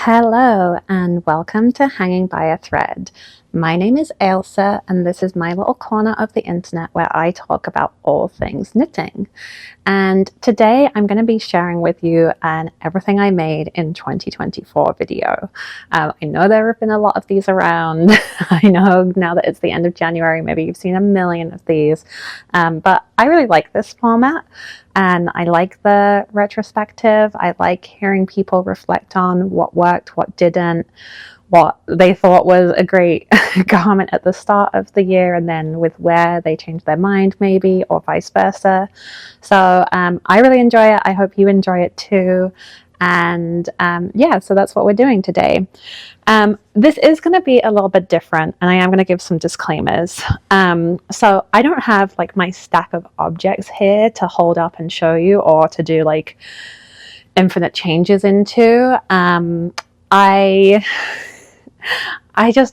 Hello and welcome to Hanging by a Thread. My name is Ailsa and this is my little corner of the internet where I talk about all things knitting. And today I'm going to be sharing with you an everything I made in 2024 video. I know there have been a lot of these around. I know now that it's the end of January, maybe you've seen a million of these, but I really like this format. And I like the retrospective. I like hearing people reflect on what worked, what didn't, what they thought was a great garment at the start of the year, and then with where they changed their mind maybe, or vice versa. So I really enjoy it. I hope you enjoy it too. And yeah, so that's what we're doing today. This is going to be a little bit different, and I am going to give some disclaimers. So I don't have like my stack of objects here to hold up and show you, or to do like infinite changes into.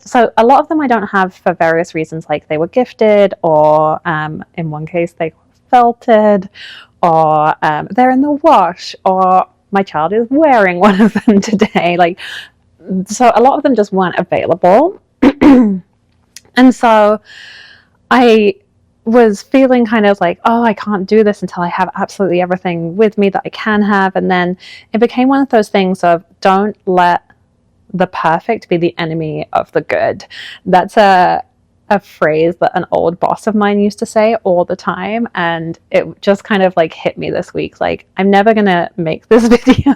So a lot of them I don't have for various reasons, like they were gifted, or in one case they were felted, or they're in the wash, or my child is wearing one of them today. So a lot of them just weren't available. And so I was feeling kind of like, oh, I can't do this until I have absolutely everything with me that I can have. And then it became one of those things of, don't let the perfect be the enemy of the good. That's a phrase that an old boss of mine used to say all the time, and it just kind of like hit me this week. Like, I'm never gonna make this video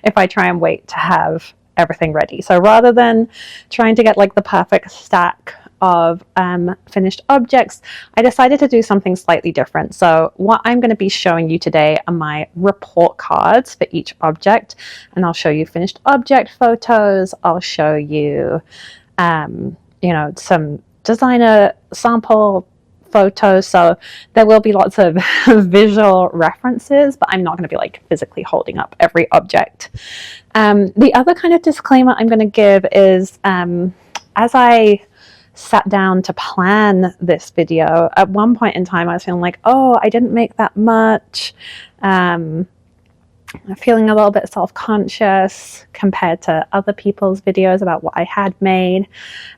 if I try and wait to have everything ready. So rather than trying to get like the perfect stack of finished objects, I decided to do something slightly different. So what I'm going to be showing you today are my report cards for each object, and I'll show you finished object photos. I'll show you some designer sample photos. So there will be lots of visual references, but I'm not going to be like physically holding up every object. The other kind of disclaimer I'm going to give is as I sat down to plan this video, at one point in time I was feeling like, oh, I didn't make that much. I'm feeling a little bit self-conscious compared to other people's videos about what I had made.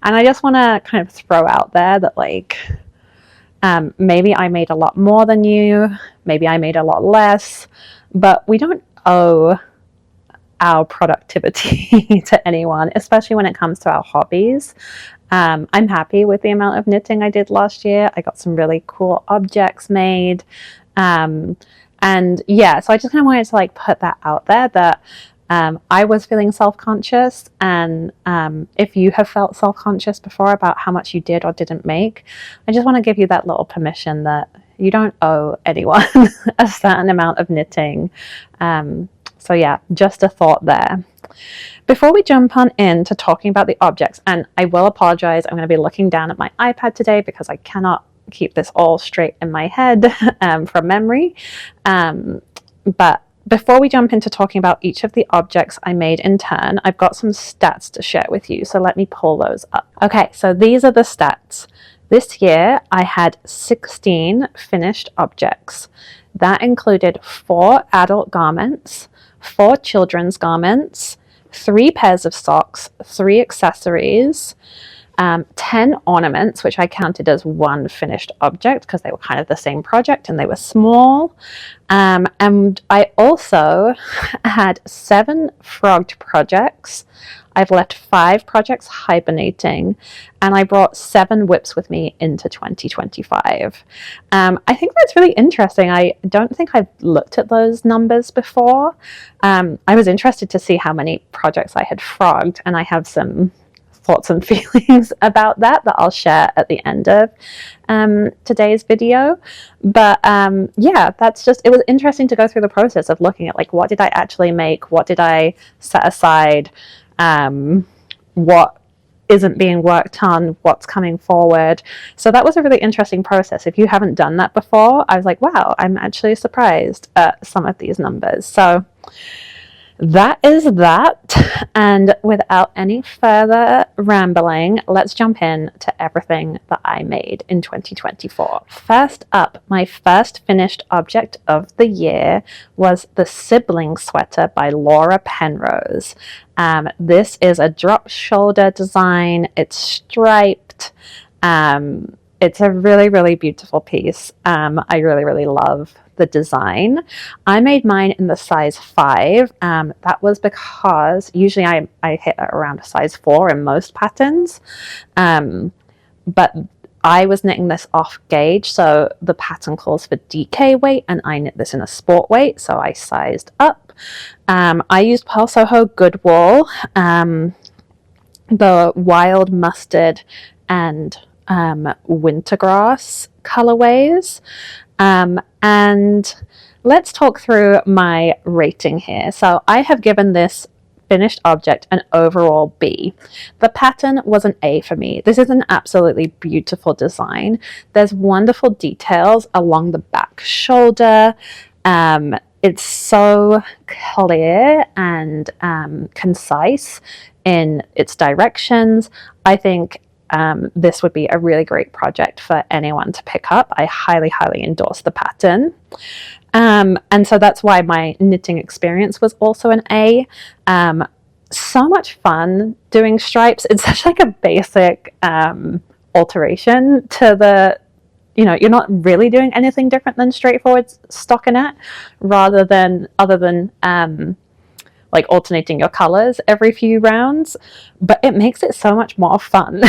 And I just want to kind of throw out there that like, maybe I made a lot more than you, maybe I made a lot less, but we don't owe our productivity to anyone, especially when it comes to our hobbies. I'm happy with the amount of knitting I did last year. I got some really cool objects made. And yeah, so I just kind of wanted to like put that out there that I was feeling self-conscious, and if you have felt self-conscious before about how much you did or didn't make, I just want to give you that little permission that you don't owe anyone a certain amount of knitting. So yeah, just a thought there. Before we jump on into talking about the objects, and I will apologize, I'm going to be looking down at my iPad today because I cannot keep this all straight in my head from memory. But before we jump into talking about each of the objects I made in turn, I've got some stats to share with you. So let me pull those up. Okay, so these are the stats. This year I had 16 finished objects. That included 4 adult garments, 4 children's garments, 3 pairs of socks, 3 accessories, 10 ornaments, which I counted as one finished object because they were kind of the same project and they were small. And I also had 7 frogged projects. I've left 5 projects hibernating, and I brought 7 whips with me into 2025. I think that's really interesting. I don't think I've looked at those numbers before. I was interested to see how many projects I had frogged, and I have some thoughts and feelings about that I'll share at the end of today's video. But yeah, it was interesting to go through the process of looking at like, what did I actually make? What did I set aside? What isn't being worked on? What's coming forward? So that was a really interesting process. If you haven't done that before, I was like, wow, I'm actually surprised at some of these numbers. So that is that. And without any further rambling, let's jump in to everything that I made in 2024. First up, my first finished object of the year was the Sibling Sweater by Laura Penrose. This is a drop shoulder design. It's striped. It's a really, really beautiful piece. I really, really love the design. I made mine in the size 5. That was because usually I hit around a size 4 in most patterns. But I was knitting this off gauge, so the pattern calls for DK weight, and I knit this in a sport weight, so I sized up. I used Pearl Soho Good Wool, the Wild Mustard and Wintergrass colorways. And let's talk through my rating here. So I have given this finished object an overall B. The pattern was an A for me. This is an absolutely beautiful design. There's wonderful details along the back shoulder. It's so clear and concise in its directions. I think this would be a really great project for anyone to pick up. I highly, highly endorse the pattern. And so that's why my knitting experience was also an A. So much fun doing stripes. It's such like a basic alteration to the, you're not really doing anything different than straightforward stockinette, other than like alternating your colors every few rounds, but it makes it so much more fun.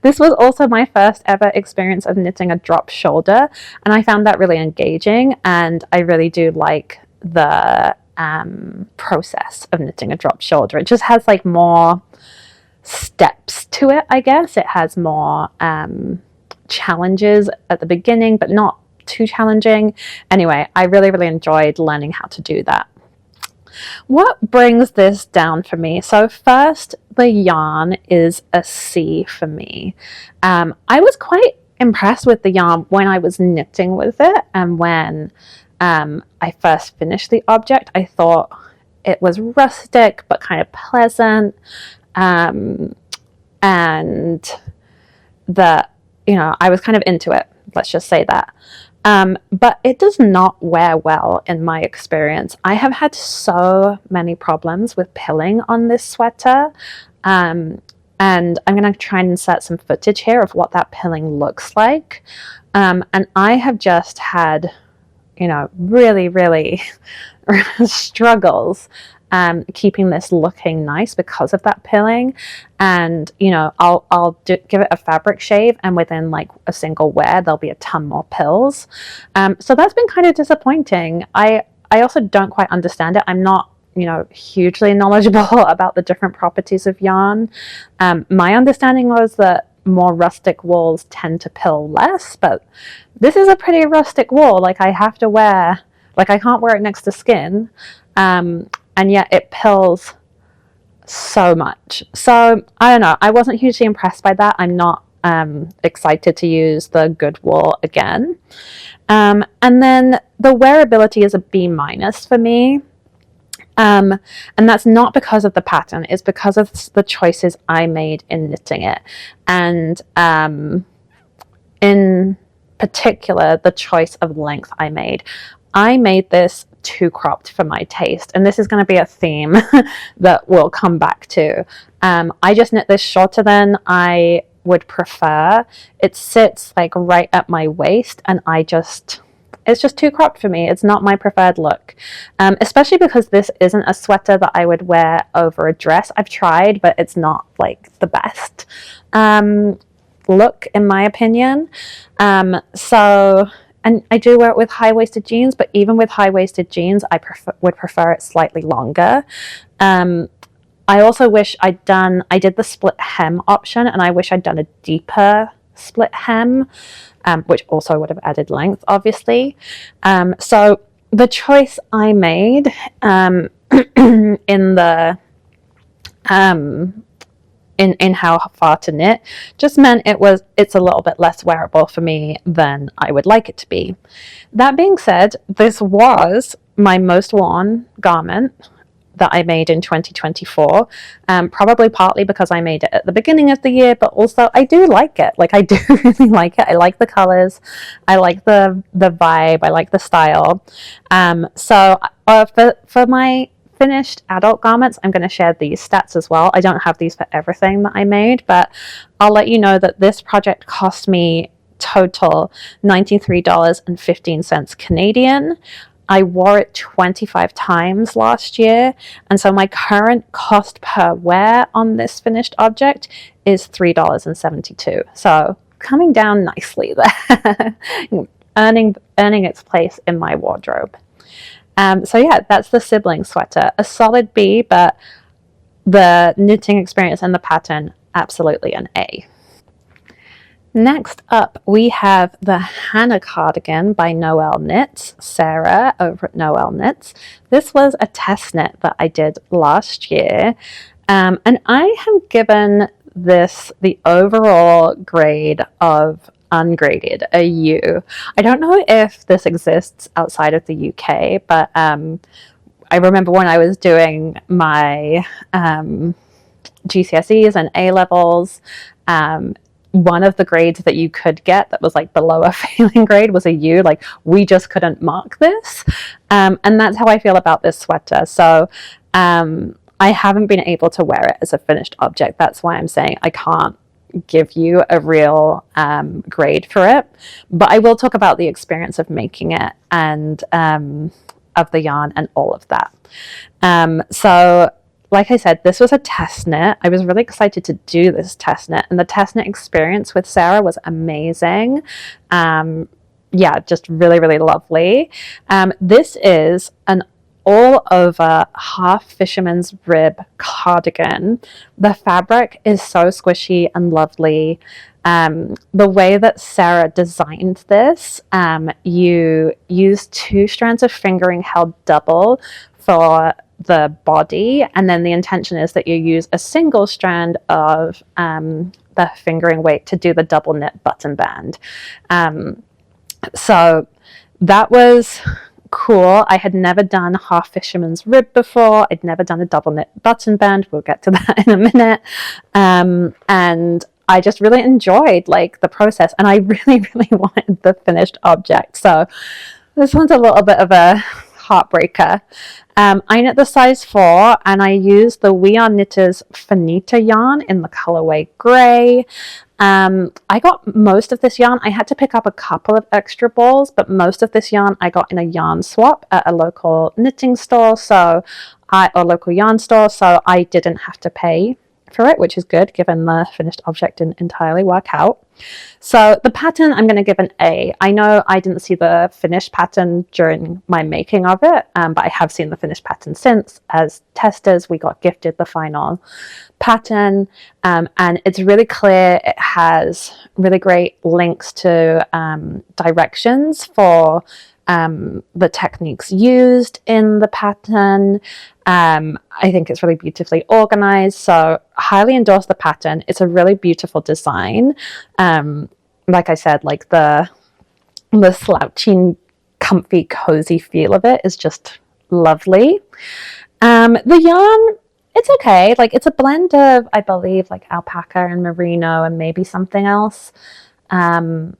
This was also my first ever experience of knitting a drop shoulder, and I found that really engaging, and I really do like the process of knitting a drop shoulder. It just has like more steps to it, I guess. It has more challenges at the beginning, but not too challenging. Anyway, I really, really enjoyed learning how to do that. What brings this down for me? So first, the yarn is a C for me. I was quite impressed with the yarn when I was knitting with it, and when I first finished the object, I thought it was rustic but kind of pleasant, and that I was kind of into it. Let's just say that. But it does not wear well in my experience. I have had so many problems with pilling on this sweater, and I'm going to try and insert some footage here of what that pilling looks like. And I have just had, really, really struggles keeping this looking nice because of that pilling. And I'll give it a fabric shave, and within like a single wear there'll be a ton more pills. So that's been kind of disappointing. I also don't quite understand it. I'm not hugely knowledgeable about the different properties of yarn. My understanding was that more rustic wools tend to pill less, but this is a pretty rustic wool. Like I can't wear it next to skin. And yet it pills so much. So I don't know. I wasn't hugely impressed by that. I'm not excited to use the Good Wool again. And then the wearability is a B- for me. And that's not because of the pattern. It's because of the choices I made in knitting it. And in particular, the choice of length I made. I made this too cropped for my taste, and this is going to be a theme that we'll come back to. I just knit this shorter than I would prefer. It sits like right at my waist, and it's just too cropped for me. It's not my preferred look, especially because this isn't a sweater that I would wear over a dress. I've tried, but it's not like the best look in my opinion. And I do wear it with high-waisted jeans, but even with high-waisted jeans, I would prefer it slightly longer. I also wish I did the split hem option, and I wish I'd done a deeper split hem, which also would have added length, obviously. So the choice I made in the in how far to knit just meant it's a little bit less wearable for me than I would like it to be. That being said, this was my most worn garment that I made in 2024, probably partly because I made it at the beginning of the year, but also I do like it. Like, I do really like it. I like the colors, I like the vibe, I like the style. So for my finished adult garments, I'm going to share these stats as well. I don't have these for everything that I made, but I'll let you know that this project cost me total $93.15 Canadian. I wore it 25 times last year, and so my current cost per wear on this finished object is $3.72. So coming down nicely there, earning its place in my wardrobe. So yeah, that's the Sibling Sweater. A solid B, but the knitting experience and the pattern, absolutely an A. Next up, we have the Hannah Cardigan by Noelle Knits, Sarah over at Noelle Knits. This was a test knit that I did last year, and I have given this the overall grade of ungraded, a U. I don't know if this exists outside of the UK, but I remember when I was doing my GCSEs and A-levels, one of the grades that you could get that was like the lower failing grade was a U. Like, we just couldn't mark this. And that's how I feel about this sweater. So I haven't been able to wear it as a finished object. That's why I'm saying I can't give you a real grade for it. But I will talk about the experience of making it and of the yarn and all of that. So like I said, this was a test knit. I was really excited to do this test knit, and the test knit experience with Sarah was amazing. Yeah, just really, really lovely. This is an all over half fisherman's rib cardigan. The fabric is so squishy and lovely. The way that Sarah designed this, you use 2 strands of fingering held double for the body, and then the intention is that you use a single strand of the fingering weight to do the double knit button band. So that was cool. I had never done half fisherman's rib before. I'd never done a double knit button band. We'll get to that in a minute. And I just really enjoyed like the process, and I really, really wanted the finished object. So this one's a little bit of a heartbreaker. I knit the size 4, and I used the We Are Knitters Finita yarn in the colorway grey. I got most of this yarn. I had to pick up a couple of extra balls, but most of this yarn I got in a yarn swap at a local knitting store, or local yarn store, so I didn't have to pay for it, which is good given the finished object didn't entirely work out. So the pattern, I'm going to give an A. I know I didn't see the finished pattern during my making of it, but I have seen the finished pattern since. As testers, we got gifted the final pattern, and it's really clear. It has really great links to directions for the techniques used in the pattern. I think it's really beautifully organized, so highly endorse the pattern. It's a really beautiful design. Like I said, like the slouching, comfy, cozy feel of it is just lovely. The yarn, it's okay. Like, it's a blend of, I believe, like alpaca and merino and maybe something else. And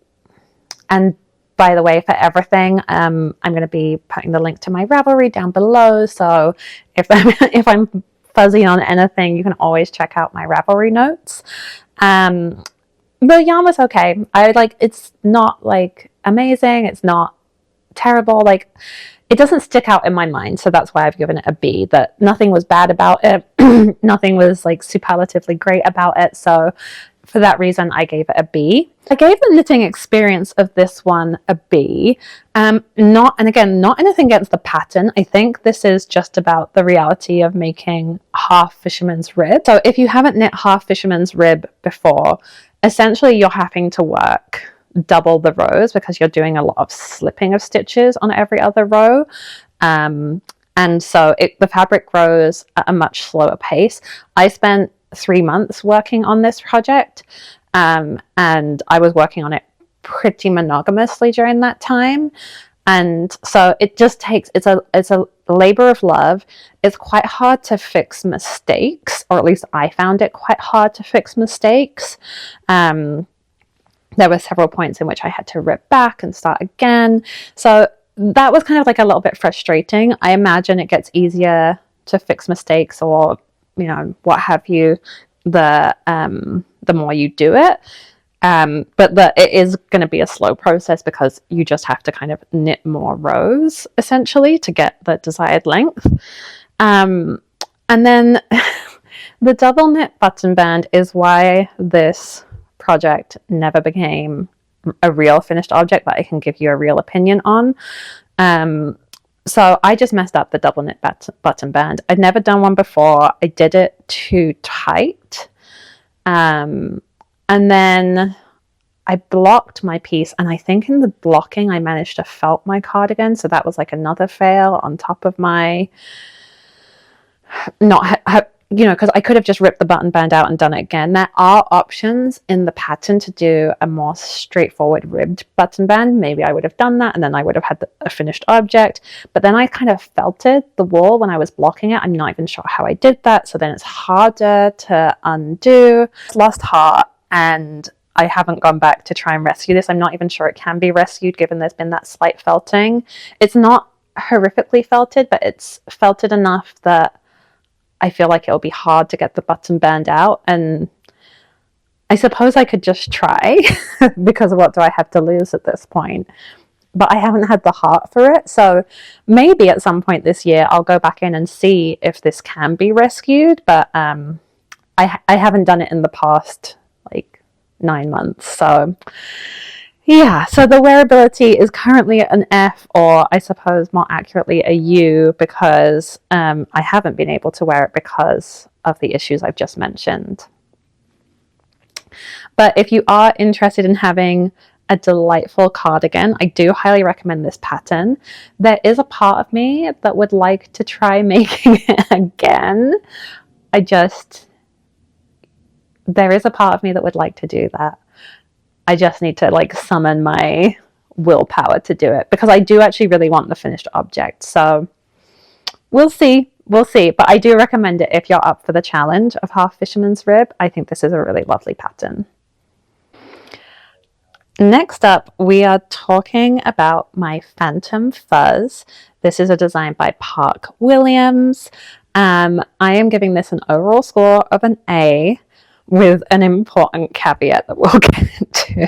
by the way, for everything, I'm going to be putting the link to my Ravelry down below. So if I'm fuzzy on anything, you can always check out my Ravelry notes. The yarn was okay. It's not like amazing. It's not terrible. Like, it doesn't stick out in my mind. So that's why I've given it a B. That nothing was bad about it. Nothing was like superlatively great about it. So for that reason, I gave it a B. I gave the knitting experience of this one a B. Not anything against the pattern. I think this is just about the reality of making half fisherman's rib. So if you haven't knit half fisherman's rib before, essentially you're having to work double the rows because you're doing a lot of slipping of stitches on every other row. And so the fabric grows at a much slower pace. I spent 3 months working on this project, and I was working on it pretty monogamously during that time. And so it just takes, it's a labor of love. It's quite hard to fix mistakes, or at least I found it quite hard to fix mistakes. There were several points in which I had to rip back and start again. So that was kind of like a little bit frustrating. I imagine it gets easier to fix mistakes, or, you know, what have you, the more you do it. But it is going to be a slow process, because you just have to kind of knit more rows essentially to get the desired length. And then the double knit button band is why this project never became a real finished object that I can give you a real opinion on. So I just messed up the double knit button band. I'd never done one before. I did it too tight. And then I blocked my piece, and I think in the blocking I managed to felt my cardigan, so that was like another fail on top of my because I could have just ripped the button band out and done it again. There are options in the pattern to do a more straightforward ribbed button band. Maybe I would have done that, and then I would have had a finished object. But then I kind of felted the wool when I was blocking it. I'm not even sure how I did that, so then it's harder to undo. It's lost heart, and I haven't gone back to try and rescue this. I'm not even sure it can be rescued, given there's been that slight felting. It's not horrifically felted, but it's felted enough that I feel like it'll be hard to get the button band out. And I suppose I could just try because what do I have to lose at this point? But I haven't had the heart for it. So maybe at some point this year, I'll go back in and see if this can be rescued. But I haven't done it in the past, like 9 months. So yeah, so the wearability is currently an F, or I suppose more accurately a U, because I haven't been able to wear it because of the issues I've just mentioned. But if you are interested in having a delightful cardigan, I do highly recommend this pattern. There is a part of me that would like to try making it again. There is a part of me that would like to do that. I just need to like summon my willpower to do it, because I do actually really want the finished object. So we'll see. But I do recommend it if you're up for the challenge of half fisherman's rib. I think this is a really lovely pattern. Next up, we are talking about my Phantom Fuzz. This is a design by Park Williams. I am giving this an overall score of an A, with an important caveat that we'll get to.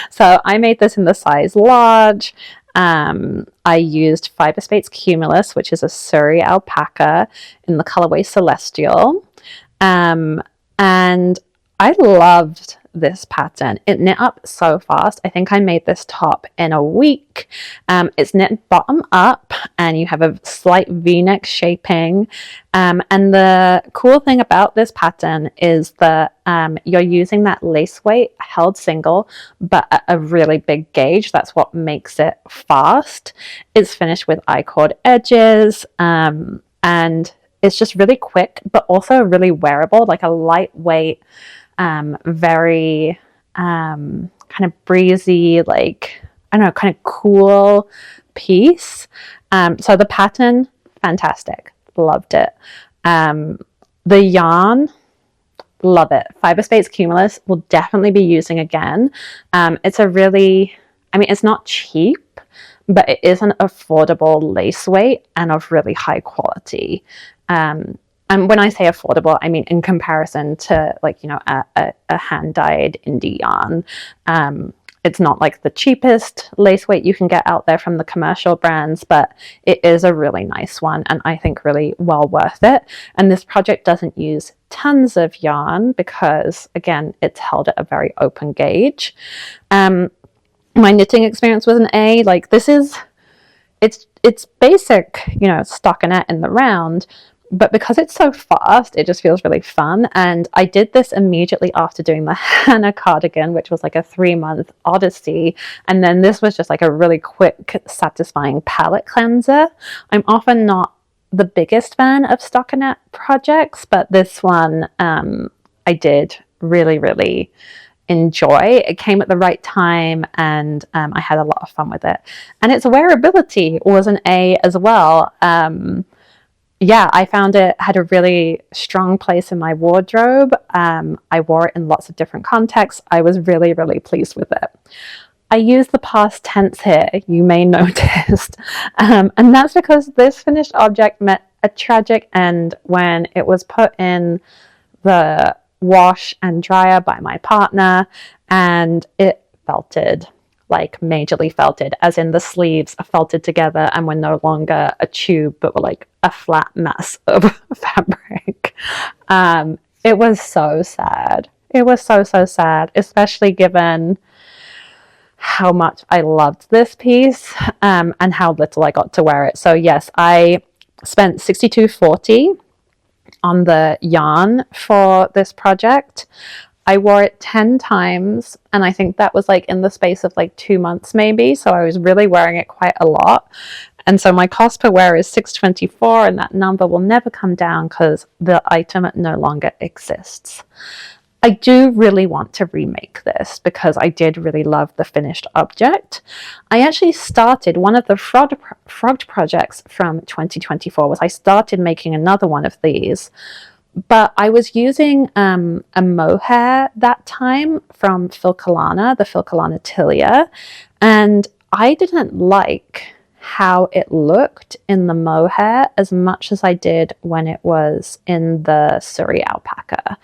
So I made this in the size large. I used Fiber Space Cumulus, which is a Surrey alpaca, in the colorway Celestial. And I loved this pattern. It knit up so fast. I think I made this top in a week. It's knit bottom up, and you have a slight v-neck shaping. And the cool thing about this pattern is that you're using that lace weight held single, but at a really big gauge. That's what makes it fast. It's finished with I-cord edges, and it's just really quick, but also really wearable, like a lightweight, very kind of breezy, like, I don't know, kind of cool piece. So the pattern, fantastic. Loved it. The yarn, love it. Fiber Space Cumulus will definitely be using again. It's a really, it's not cheap, but it is an affordable lace weight and of really high quality. And when I say affordable, I mean in comparison to, like, a hand-dyed indie yarn. It's not like the cheapest lace weight you can get out there from the commercial brands, but it is a really nice one, and I think really well worth it. And this project doesn't use tons of yarn because, again, it's held at a very open gauge. My knitting experience was an A. Like, this is, it's basic, stockinette in the round, but because it's so fast, it just feels really fun. And I did this immediately after doing the Hannah cardigan, which was like a 3-month odyssey. And then this was just like a really quick, satisfying palette cleanser. I'm often not the biggest fan of stockinette projects, but this one I did really, really enjoy. It came at the right time, and I had a lot of fun with it. And its wearability was an A as well. Yeah, I found it had a really strong place in my wardrobe. I wore it in lots of different contexts. I was really, really pleased with it. I use the past tense here, you may notice, and that's because this finished object met a tragic end when it was put in the wash and dryer by my partner, and it felted, like majorly felted, as in the sleeves are felted together and were no longer a tube but were like a flat mass of fabric. It was so sad. It was so sad, especially given how much I loved this piece, and how little I got to wear it. So yes, I spent $62.40 on the yarn for this project. I wore it 10 times, and I think that was like in the space of like 2 months maybe, so I was really wearing it quite a lot. And so my cost per wear is $6.24, and that number will never come down because the item no longer exists. I do really want to remake this because I did really love the finished object. I actually started one of the frog projects from 2024 was I started making another one of these, but I was using a mohair that time from Filcolana, the Filcolana Tilia, and I didn't like how it looked in the mohair as much as I did when it was in the Surrey alpaca.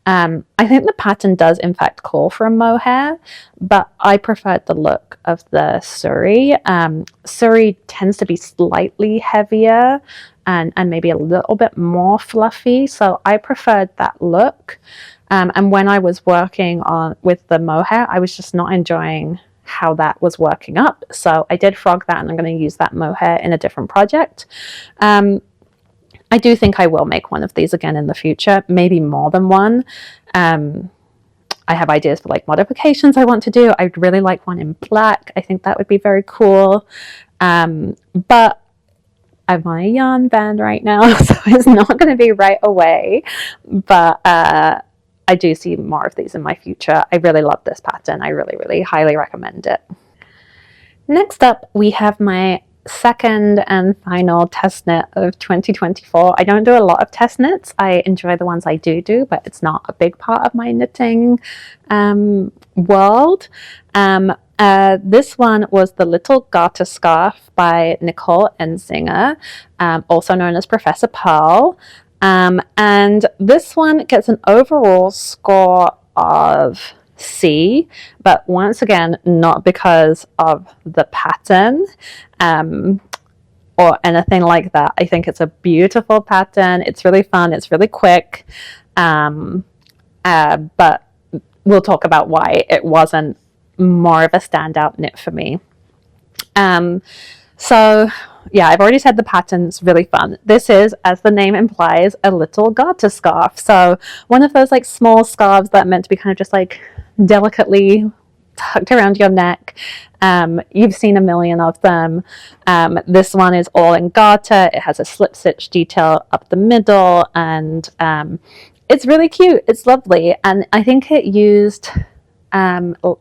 I think the pattern does in fact call for a mohair, but I preferred the look of the Surrey. Surrey tends to be slightly heavier and maybe a little bit more fluffy, so I preferred that look. And when I was working with the mohair, I was just not enjoying how that was working up. So I did frog that, and I'm going to use that mohair in a different project. I do think I will make one of these again in the future, maybe more than one. I have ideas for like modifications I want to do. I'd really like one in black. I think that would be very cool. But I'm on a yarn band right now, so it's not going to be right away. But I do see more of these in my future. I really love this pattern. I really, really highly recommend it. Next up, we have my second and final test knit of 2024. I don't do a lot of test knits. I enjoy the ones I do, but it's not a big part of my knitting world. This one was the Little Garter Scarf by Nicole Ensinger, also known as Professor Pearl. And this one gets an overall score of C, but once again, not because of the pattern or anything like that. I think it's a beautiful pattern. It's really fun. It's really quick. But we'll talk about why it wasn't more of a standout knit for me. So yeah, I've already said the pattern's really fun. This is, as the name implies, a little garter scarf. So one of those like small scarves that are meant to be kind of just like delicately tucked around your neck. You've seen a million of them. This one is all in garter. It has a slip stitch detail up the middle, and it's really cute. It's lovely. And I think it used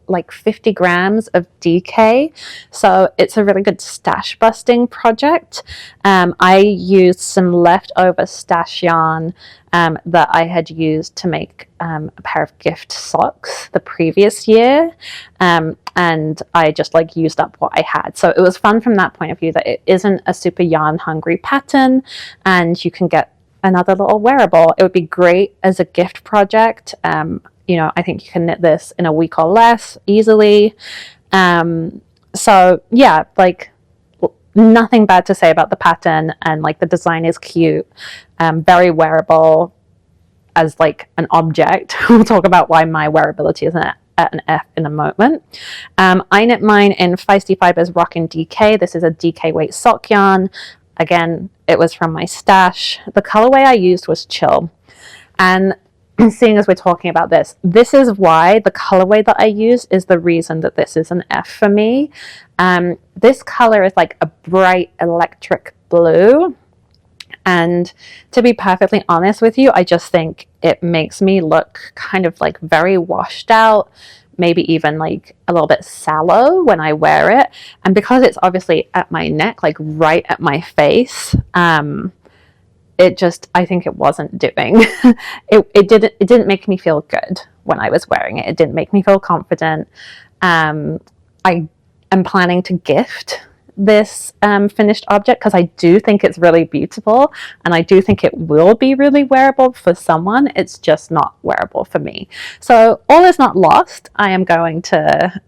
like 50 grams of DK, so it's a really good stash busting project. I used some leftover stash yarn that I had used to make a pair of gift socks the previous year, and I just like used up what I had. So it was fun from that point of view that it isn't a super yarn hungry pattern, and you can get another little wearable. It would be great as a gift project. You know, I think you can knit this in a week or less easily. So yeah, like nothing bad to say about the pattern, and like the design is cute, very wearable as like an object. We'll talk about why my wearability is at an F in a moment. I knit mine in Feisty Fibers Rockin' DK. This is a DK weight sock yarn. Again, it was from my stash. The colorway I used was Chill. And seeing as we're talking about this, this is why the colorway that I use is the reason that this is an F for me. This color is like a bright electric blue, And to be perfectly honest with you, I just think it makes me look kind of like very washed out, maybe even like a little bit sallow when I wear it. And because it's obviously at my neck, like right at my face, it just, I think it wasn't doing. It didn't make me feel good when I was wearing it. It didn't make me feel confident. I am planning to gift this finished object because I do think it's really beautiful, and I do think it will be really wearable for someone. It's just not wearable for me. So all is not lost. I am going to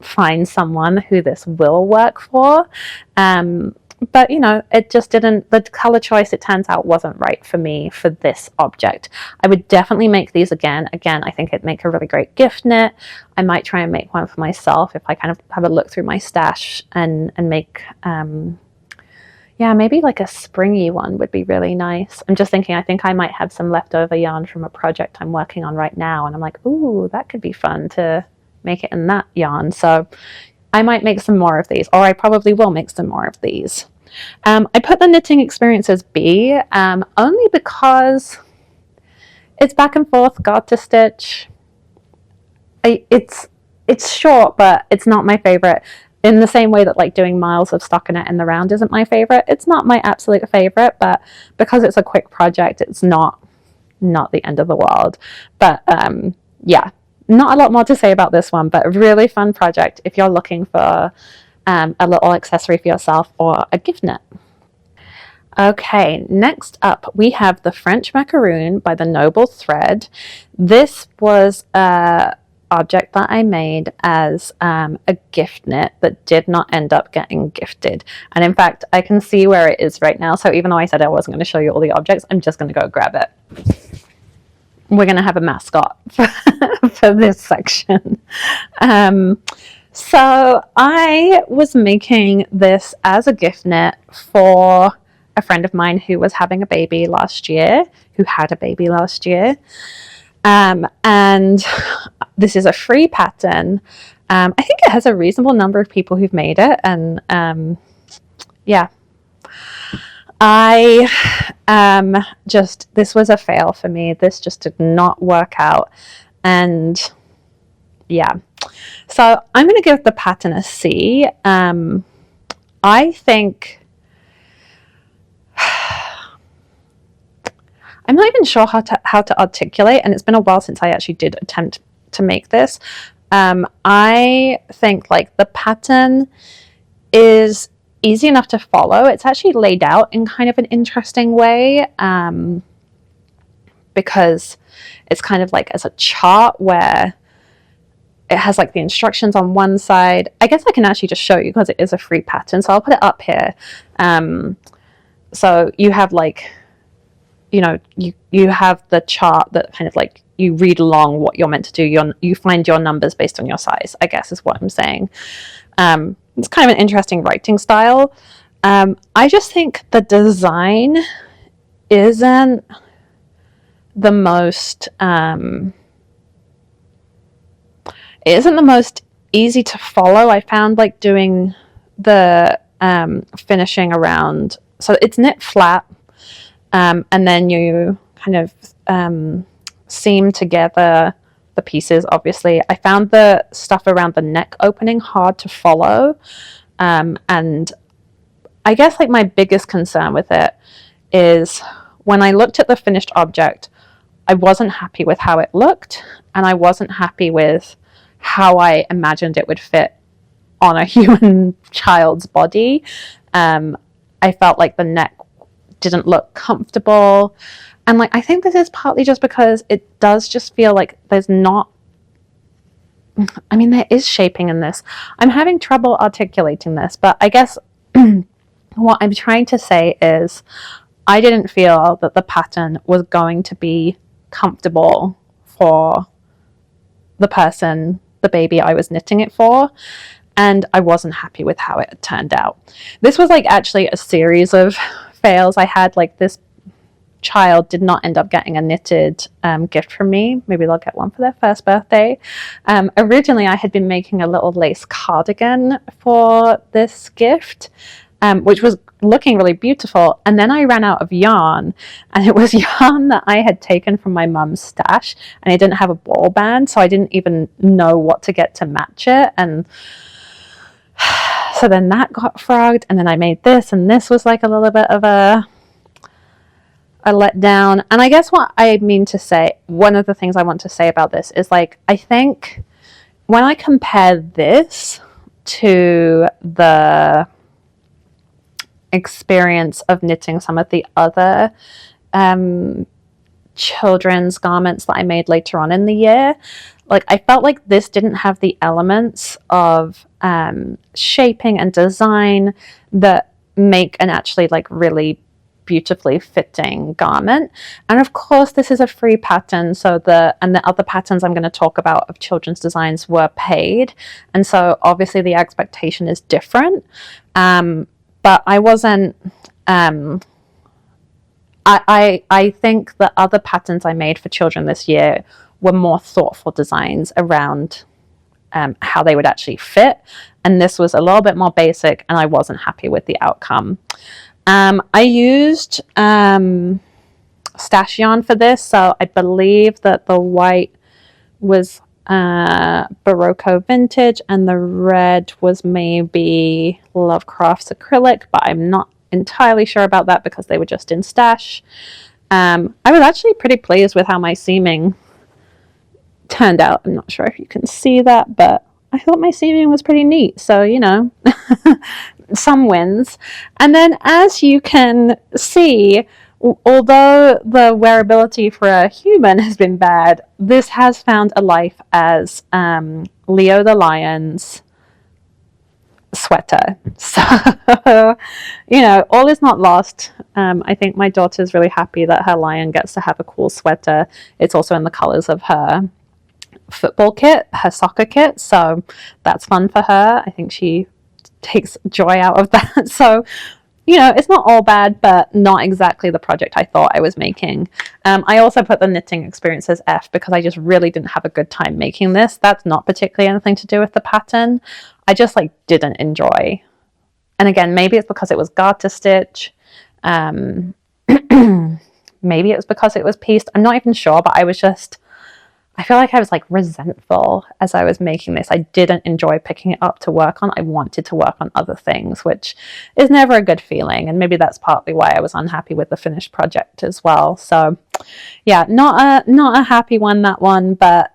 find someone who this will work for. But you know, it just didn't, the color choice, it turns out, wasn't right for me for this object. I would definitely make these again. I think it'd make a really great gift knit. I might try and make one for myself if I kind of have a look through my stash and make yeah, maybe like a springy one would be really nice. I'm just thinking, I think I might have some leftover yarn from a project I'm working on right now, and I'm like, ooh, that could be fun to make it in that yarn. So I might make some more of these, or I probably will make some more of these. I put the knitting experience as B, only because it's back and forth garter stitch. It's short, but it's not my favorite. In the same way that like doing miles of stockinette in the round isn't my favorite, it's not my absolute favorite. But because it's a quick project, it's not the end of the world. But yeah. Not a lot more to say about this one, but a really fun project if you're looking for a little accessory for yourself or a gift knit. Okay, next up we have the French Macaroon by the Noble Thread. This was a object that I made as a gift knit that did not end up getting gifted. And in fact, I can see where it is right now. So even though I said I wasn't going to show you all the objects, I'm just going to go grab it. We're going to have a mascot for this section. So I was making this as a gift knit for a friend of mine who was having a baby last year, who had a baby last year. And this is a free pattern. I think it has a reasonable number of people who've made it. And yeah. This was a fail for me. This just did not work out. And yeah, so I'm going to give the pattern a C. I think, I'm not even sure how to articulate, and it's been a while since I actually did attempt to make this. I think like the pattern is easy enough to follow. It's actually laid out in kind of an interesting way, because it's kind of like as a chart where it has like the instructions on one side. I guess I can actually just show you because it is a free pattern, so I'll put it up here. So you have like, you know, you have the chart that kind of like you read along what you're meant to do. You find your numbers based on your size, I guess is what I'm saying. It's kind of an interesting writing style. I just think the design isn't the most easy to follow. I found like doing the finishing around, so it's knit flat, and then you kind of seam together the pieces. Obviously I found the stuff around the neck opening hard to follow, and I guess like my biggest concern with it is when I looked at the finished object, I wasn't happy with how it looked, and I wasn't happy with how I imagined it would fit on a human child's body. I felt like the neck didn't look comfortable. And like, I think this is partly just because it does just feel like there's not, I mean, there is shaping in this. I'm having trouble articulating this, but I guess what I'm trying to say is I didn't feel that the pattern was going to be comfortable for the person, the baby I was knitting it for. And I wasn't happy with how it turned out. This was like actually a series of fails. I had like this child did not end up getting a knitted gift from me. Maybe they'll get one for their first birthday. Originally I had been making a little lace cardigan for this gift, which was looking really beautiful. And then I ran out of yarn, and it was yarn that I had taken from my mum's stash, and I didn't have a ball band, so I didn't even know what to get to match it. And so then that got frogged, and then I made this, and this was like a little bit of a letdown. And I guess what I mean to say, one of the things I want to say about this is, like, I think when I compare this to the experience of knitting some of the other children's garments that I made later on in the year, like, I felt like this didn't have the elements of shaping and design that make an actually like really beautifully fitting garment. And of course this is a free pattern, so the other patterns I'm going to talk about of children's designs were paid, and so obviously the expectation is different. But I wasn't I think the other patterns I made for children this year were more thoughtful designs around how they would actually fit, and this was a little bit more basic, and I wasn't happy with the outcome. I used stash yarn for this, so I believe that the white was Barocco Vintage and the red was maybe Lovecraft's acrylic, but I'm not entirely sure about that because they were just in stash. I was actually pretty pleased with how my seaming turned out. I'm not sure if you can see that, but I thought my seaming was pretty neat, so you know, some wins. And then, as you can see, although the wearability for a human has been bad, this has found a life as Leo the Lion's sweater. So, you know, all is not lost. I think my daughter's really happy that her lion gets to have a cool sweater. It's also in the colors of her football kit, her soccer kit, so that's fun for her. I think she takes joy out of that. So, you know, it's not all bad, but not exactly the project I thought I was making. I also put the knitting experience as F because I just really didn't have a good time making this. That's not particularly anything to do with the pattern. I just like didn't enjoy. And again, maybe it's because it was garter stitch. Maybe it was because it was pieced. I'm not even sure, but I feel like I was like resentful as I was making this. I didn't enjoy picking it up to work on. I wanted to work on other things, which is never a good feeling. And maybe that's partly why I was unhappy with the finished project as well. So yeah, not a happy one, that one, but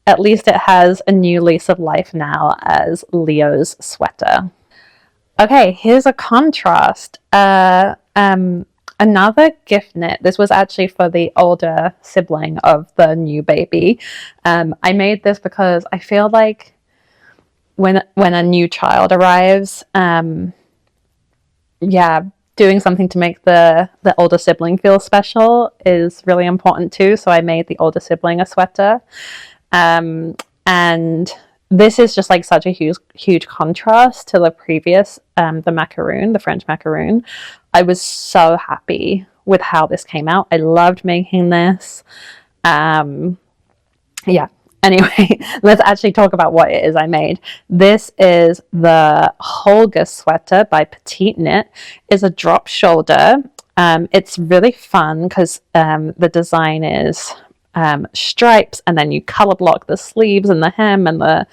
at least it has a new lease of life now as Leo's sweater. Okay, here's a contrast. Another gift knit. This was actually for the older sibling of the new baby. I made this because I feel like when a new child arrives, doing something to make the older sibling feel special is really important too. So I made the older sibling a sweater. And this is just like such a huge contrast to the previous, the Macaroon, the French Macaroon. I was so happy with how this came out. I loved making this. Anyway, let's actually talk about what it is I made. This is the Holger Sweater by Petite Knit. It's a drop shoulder. It's really fun because the design is stripes, and then you color block the sleeves and the hem and the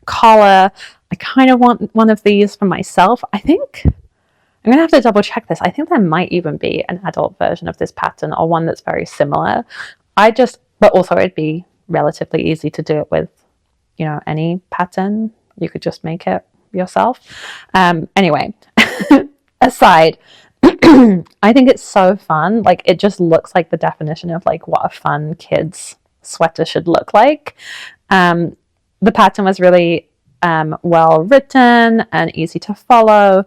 collar. I kind of want one of these for myself. I think I'm gonna have to double check this. I think there might even be an adult version of this pattern or one that's very similar. But also it'd be relatively easy to do it with, you know, any pattern. You could just make it yourself. Anyway, aside, I think it's so fun. Like, it just looks like the definition of like what a fun kid's sweater should look like. The pattern was really well written and easy to follow.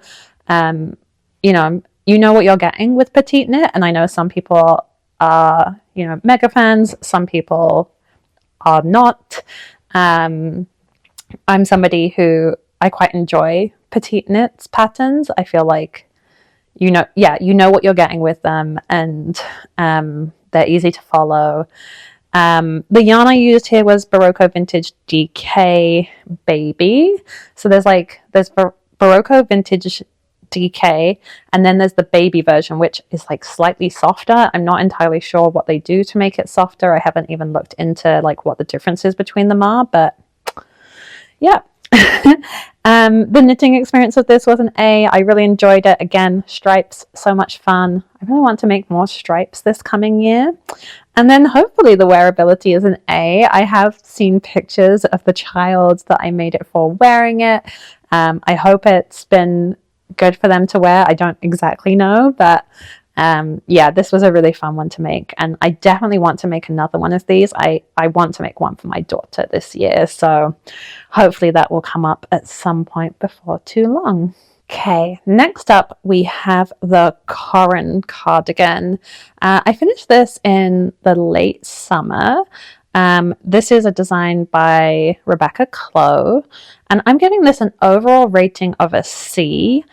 You know what you're getting with Petite Knit, and I know some people are, you know, mega fans, some people are not. I'm somebody who I quite enjoy Petite Knit's patterns. I feel like you know what you're getting with them, and they're easy to follow. The yarn I used here was Barocco Vintage DK Baby. So there's Barocco Vintage DK, and then there's the baby version, which is like slightly softer. I'm not entirely sure what they do to make it softer. I haven't even looked into like what the differences between them are, but yeah. The knitting experience of this was an A. I really enjoyed it. Again, stripes, so much fun. I really want to make more stripes this coming year. And then hopefully the wearability is an A. I have seen pictures of the child that I made it for wearing it. I hope it's been good for them to wear. I don't exactly know, but yeah, this was a really fun one to make, and I definitely want to make another one of these. I want to make one for my daughter this year, so hopefully that will come up at some point before too long. Okay, next up we have the Corran Cardigan. I finished this in the late summer. This is a design by Rebecca Clow, and I'm giving this an overall rating of a C.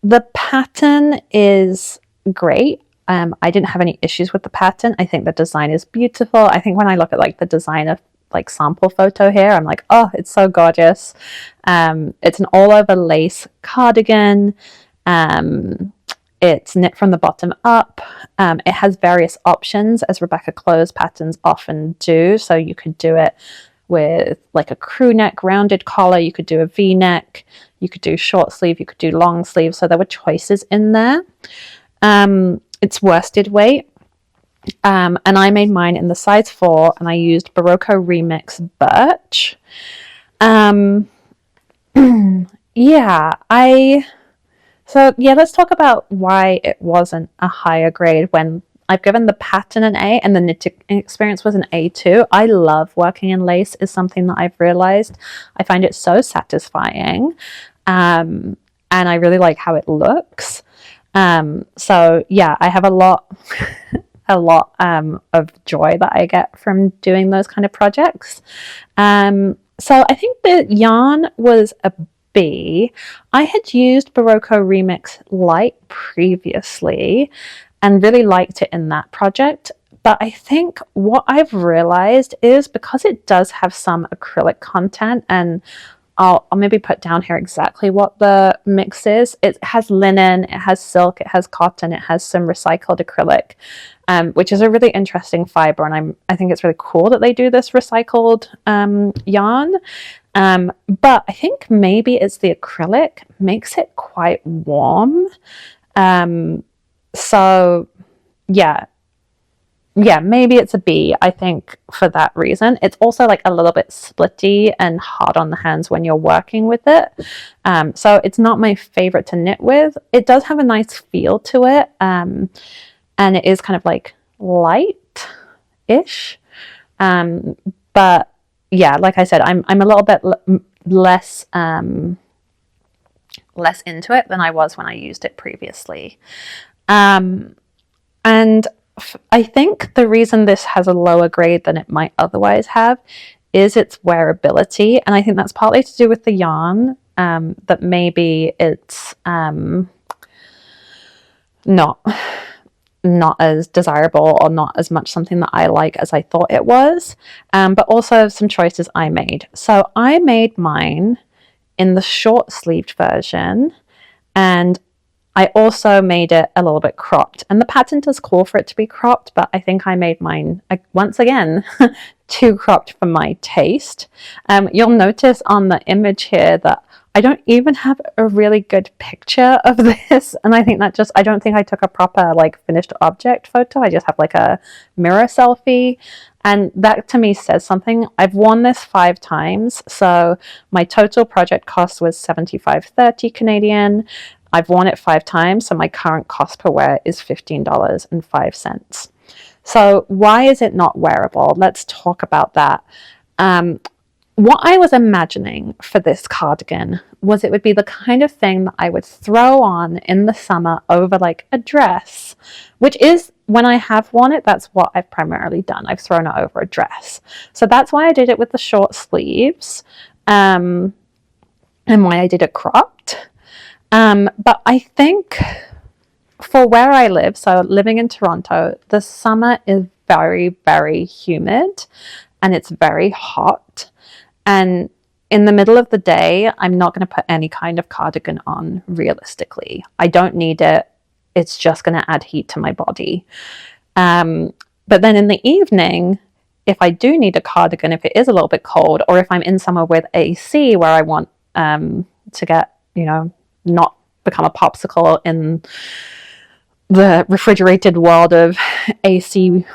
The pattern is great. I didn't have any issues with the pattern. I think the design is beautiful. I think when I look at like the designer like sample photo here, I'm like, oh, it's so gorgeous. It's an all over lace cardigan. It's knit from the bottom up. It has various options, as Rebecca Clow's patterns often do. So you could do it with like a crew neck rounded collar, you could do a V-neck, you could do short sleeve, you could do long sleeve. So there were choices in there. It's worsted weight. And I made mine in the size 4, and I used Barocco Remix Birch. Yeah, let's talk about why it wasn't a higher grade when I've given the pattern an A and the knitting experience was an A too. I love working in lace, is something that I've realized. I find it so satisfying. And I really like how it looks. So yeah, I have a lot of joy that I get from doing those kind of projects. So I think the yarn was a B. I had used Barocco Remix Light previously and really liked it in that project. But I think what I've realized is because it does have some acrylic content, and I'll maybe put down here exactly what the mix is. It has linen, it has silk, it has cotton, it has some recycled acrylic, which is a really interesting fiber. And I think it's really cool that they do this recycled yarn. But I think maybe it's the acrylic makes it quite warm. So yeah, maybe it's a B, I think, for that reason. It's also like a little bit splitty and hard on the hands when you're working with it. So it's not my favorite to knit with. It does have a nice feel to it. And it is kind of like light-ish. But yeah, like I said, I'm a little bit less into it than I was when I used it previously. And I think the reason this has a lower grade than it might otherwise have is its wearability. And I think that's partly to do with the yarn, that maybe it's not as desirable or not as much something that I like as I thought it was. But also some choices I made. So I made mine in the short sleeved version, and I also made it a little bit cropped, and the pattern does call for it to be cropped, but I think I made mine, once again, too cropped for my taste. You'll notice on the image here that I don't even have a really good picture of this, and I think that I don't think I took a proper like finished object photo. I just have like a mirror selfie, and that to me says something. I've worn this 5 times, so my total project cost was $75.30 Canadian. I've worn it 5 times, so my current cost per wear is $15.05. So why is it not wearable? Let's talk about that. What I was imagining for this cardigan was it would be the kind of thing that I would throw on in the summer over like a dress, which is, when I have worn it, that's what I've primarily done. I've thrown it over a dress. So that's why I did it with the short sleeves, and why I did it cropped. But I think for where I live, so living in Toronto, the summer is very, very humid and it's very hot. And in the middle of the day, I'm not going to put any kind of cardigan on realistically. I don't need it. It's just going to add heat to my body. But then in the evening, if I do need a cardigan, if it is a little bit cold, or if I'm in somewhere with AC where I want to get, not become a popsicle in the refrigerated world of AC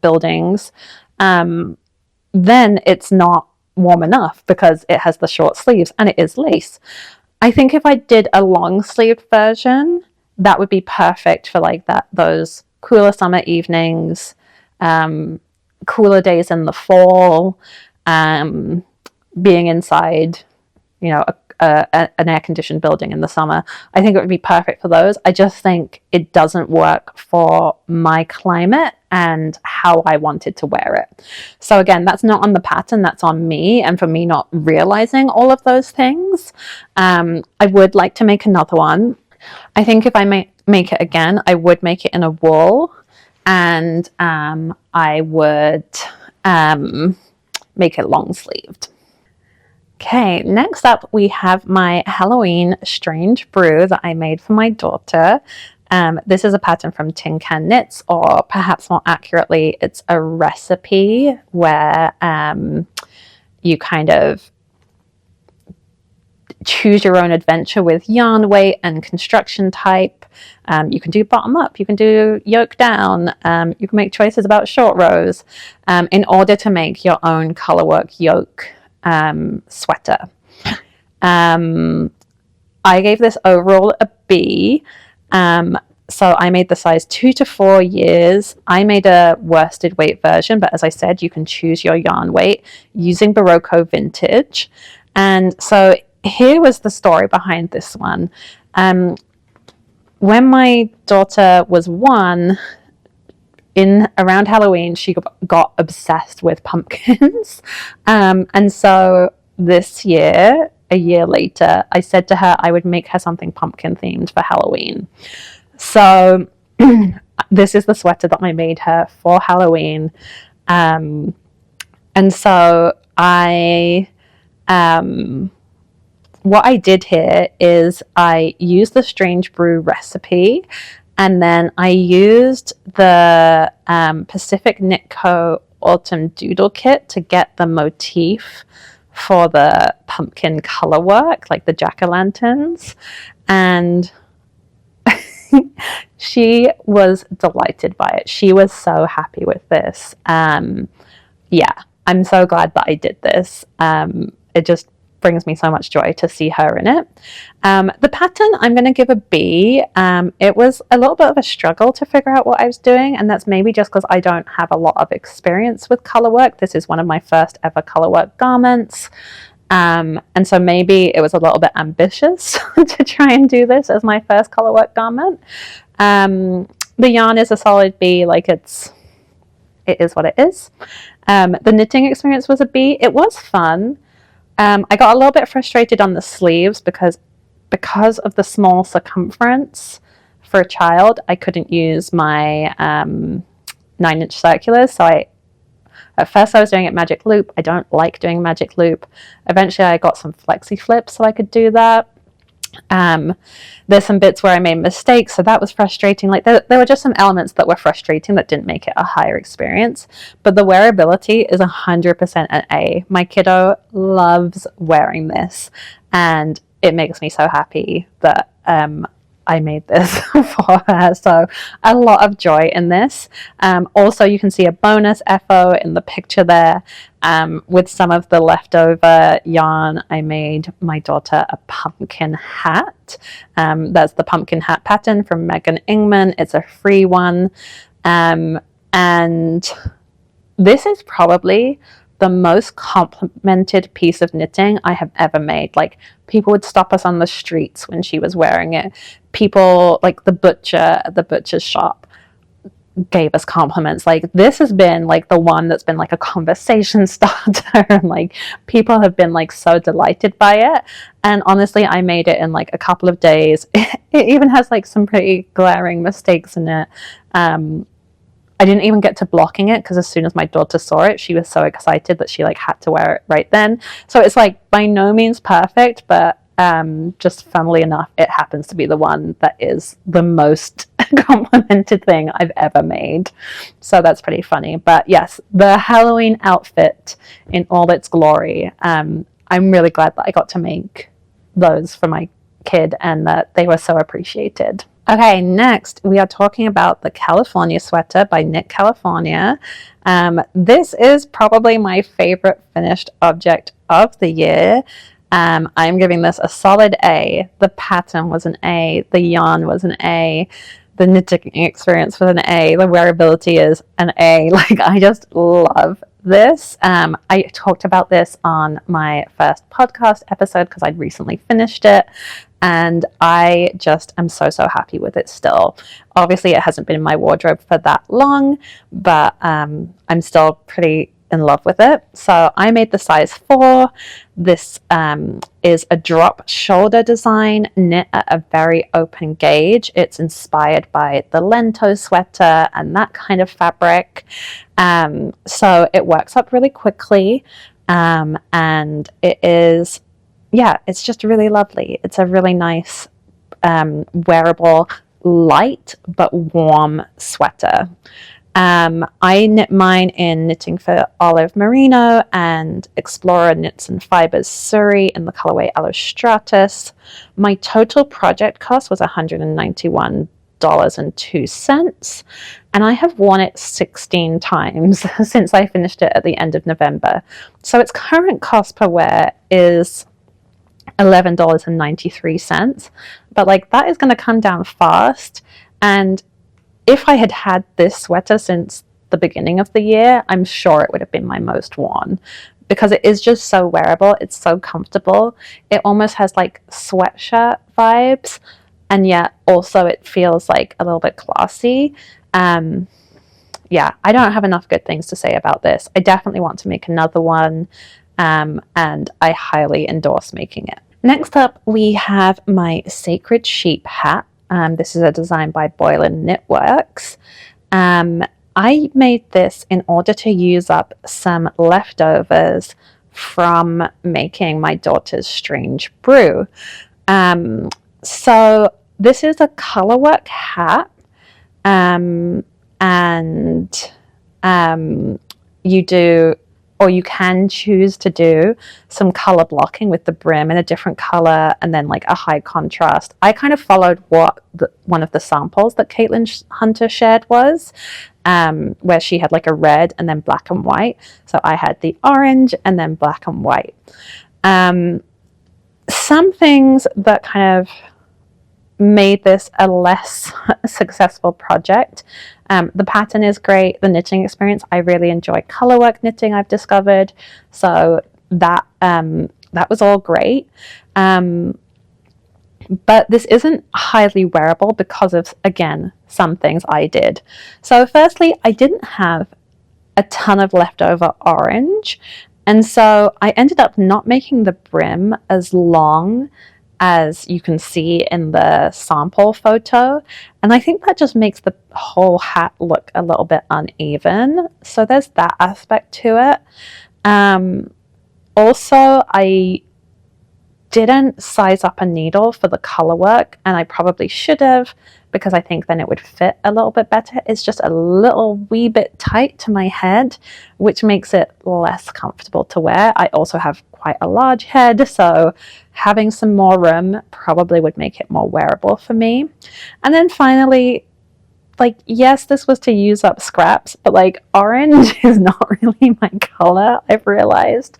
buildings, then it's not warm enough because it has the short sleeves and it is lace. I think if I did a long sleeved version, that would be perfect for like those cooler summer evenings, cooler days in the fall, being inside, an air-conditioned building in the summer. I think it would be perfect for those. I just think it doesn't work for my climate and how I wanted to wear it. So again, that's not on the pattern, that's on me, and for me not realizing all of those things. I would like to make another one. I think if I make it again, I would make it in a wool, and I would make it long sleeved. Okay, next up we have my Halloween strange brew that I made for my daughter. This is a pattern from Tin Can Knits, or perhaps more accurately, it's a recipe where you kind of choose your own adventure with yarn weight and construction type. You can do bottom up, you can do yoke down, you can make choices about short rows in order to make your own colorwork yoke sweater. I gave this overall a B. So I made the size 2 to 4 years. I made a worsted weight version, but as I said, you can choose your yarn weight using Barocco Vintage. And so here was the story behind this one. When my daughter was 1, around Halloween, she got obsessed with pumpkins. And so this year, a year later, I said to her I would make her something pumpkin themed for Halloween. So this is the sweater that I made her for Halloween. And so what I did here is I used the Strange Brew recipe, and then I used the Pacific Knit Co. Autumn Doodle Kit to get the motif for the pumpkin color work, like the jack-o'-lanterns. And she was delighted by it. She was so happy with this. Yeah, I'm so glad that I did this. It just brings me so much joy to see her in it. The pattern, I'm going to give a B. It was a little bit of a struggle to figure out what I was doing, and that's maybe just because I don't have a lot of experience with color work. This is one of my first ever color work garments. And so maybe it was a little bit ambitious to try and do this as my first color work garment. The yarn is a solid B, like it is what it is. The knitting experience was a B. It was fun. I got a little bit frustrated on the sleeves because of the small circumference for a child. I couldn't use my 9-inch circulars, so at first I was doing it magic loop. I don't like doing magic loop. Eventually I got some flexi flips so I could do that. There's some bits where I made mistakes, so that was frustrating. Like there were just some elements that were frustrating that didn't make it a higher experience, but the wearability is 100% an A. My kiddo loves wearing this, and it makes me so happy that I made this for her. So a lot of joy in this. Also, you can see a bonus FO in the picture there. With some of the leftover yarn, I made my daughter a pumpkin hat. That's the pumpkin hat pattern from Megan Ingman. It's a free one. And this is probably the most complimented piece of knitting I have ever made. Like, people would stop us on the streets when she was wearing it. People, like the butcher at the butcher's shop, gave us compliments. Like, this has been like the one that's been like a conversation starter, and like people have been like so delighted by it. And honestly, I made it in like a couple of days. It even has like some pretty glaring mistakes in it. I didn't even get to blocking it because as soon as my daughter saw it, she was so excited that she like had to wear it right then. So it's like by no means perfect, but just funnily enough, it happens to be the one that is the most complimented thing I've ever made. So that's pretty funny. But yes, the Halloween outfit in all its glory. I'm really glad that I got to make those for my kid and that they were so appreciated. Okay, next we are talking about the California sweater by Knit California. This is probably my favorite finished object of the year. I'm giving this a solid A. The pattern was an A, the yarn was an A, the knitting experience was an A, the wearability is an A. Like, I just love this. I talked about this on my first podcast episode because I'd recently finished it, and I just am so happy with it still. Obviously it hasn't been in my wardrobe for that long, but I'm still pretty in love with it. So I made the size 4. This is a drop shoulder design knit at a very open gauge. It's inspired by the Lento sweater and that kind of fabric. So it works up really quickly, and it is, yeah, it's just really lovely. It's a really nice wearable, light but warm sweater. I knit mine in Knitting for Olive Merino and Explorer Knits and Fibers Surrey in the colorway Allostratus. My total project cost was $191.02, and I have worn it 16 times since I finished it at the end of November. So its current cost per wear is $11.93, but like that is going to come down fast. And if I had had this sweater since the beginning of the year, I'm sure it would have been my most worn because it is just so wearable. It's so comfortable. It almost has like sweatshirt vibes, and yet also it feels like a little bit classy. Yeah, I don't have enough good things to say about this. I definitely want to make another one, and I highly endorse making it. Next up, we have my Sacred Sheep hat. This is a design by Boylan Knitworks. I made this in order to use up some leftovers from making my daughter's strange brew. So this is a colorwork hat, and you do, or you can choose to do some color blocking with the brim in a different color and then like a high contrast. I kind of followed what one of the samples that Caitlin Hunter shared was, where she had like a red and then black and white. So I had the orange and then black and white. Some things that kind of made this a less successful project. The pattern is great. The knitting experience, I really enjoy colorwork knitting, I've discovered. So that was all great. But this isn't highly wearable because of, again, some things I did. So firstly, I didn't have a ton of leftover orange. And so I ended up not making the brim as long as you can see in the sample photo, and I think that just makes the whole hat look a little bit uneven. So there's that aspect to it. Also, I didn't size up a needle for the color work, and I probably should have, because I think then it would fit a little bit better. It's just a little wee bit tight to my head, which makes it less comfortable to wear. I also have quite a large head, so having some more room probably would make it more wearable for me. And then finally, like, yes, this was to use up scraps, but like orange is not really my color, I've realized.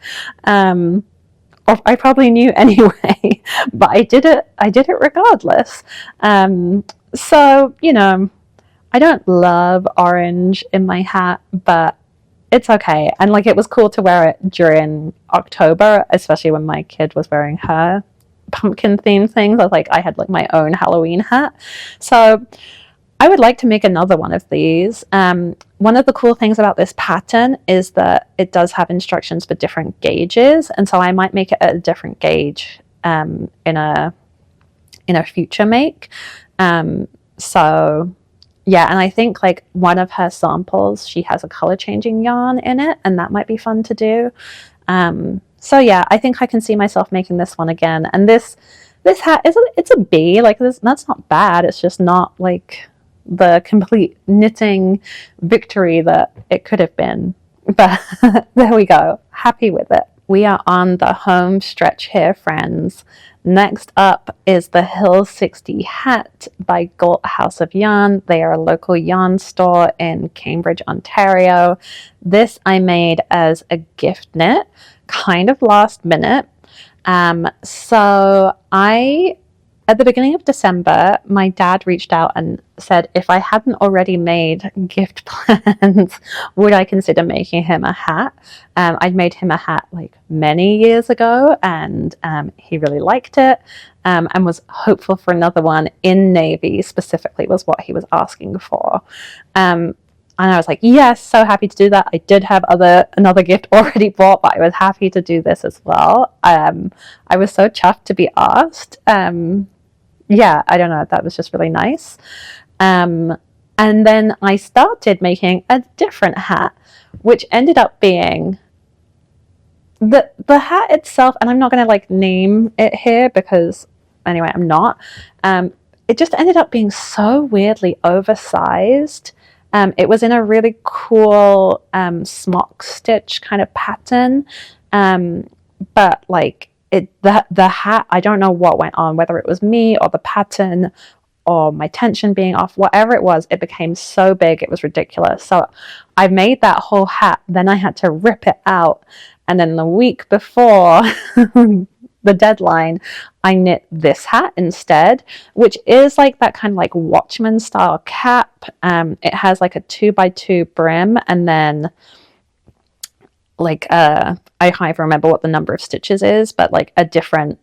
Or I probably knew anyway, but I did it regardless. So, you know, I don't love orange in my hat, but it's okay. And like, it was cool to wear it during October, especially when my kid was wearing her pumpkin themed things. I had like my own Halloween hat. So I would like to make another one of these. One of the cool things about this pattern is that it does have instructions for different gauges, and so I might make it at a different gauge in a future make. So yeah, and I think like one of her samples, she has a color changing yarn in it, and that might be fun to do. So yeah, I think I can see myself making this one again. And this hat is it's a B, like that's not bad. It's just not like the complete knitting victory that it could have been. But there we go. Happy with it. We are on the home stretch here, friends. Next up is the Hill 60 hat by Garter House of Yarn. They are a local yarn store in Cambridge, Ontario. This I made as a gift knit, kind of last minute. So at the beginning of December, my dad reached out and said if I hadn't already made gift plans, would I consider making him a hat? I'd made him a hat like many years ago, and he really liked it, and was hopeful for another one in navy specifically was what he was asking for. And I was like, yes, so happy to do that. I did have another gift already bought, but I was happy to do this as well. I was so chuffed to be asked. Yeah, I don't know, that was just really nice. And then I started making a different hat, which ended up being the hat itself, and I'm not going to like name it here because anyway, I'm not. It just ended up being so weirdly oversized. It was in a really cool smock stitch kind of pattern, but like the hat, I don't know what went on, whether it was me or the pattern or my tension being off, whatever it was, it became so big it was ridiculous. So I made that whole hat, then I had to rip it out, and then the week before the deadline, I knit this hat instead, which is like that kind of like Watchman style cap. It has like a 2x2 brim, and then like I can't even remember what the number of stitches is, but like a different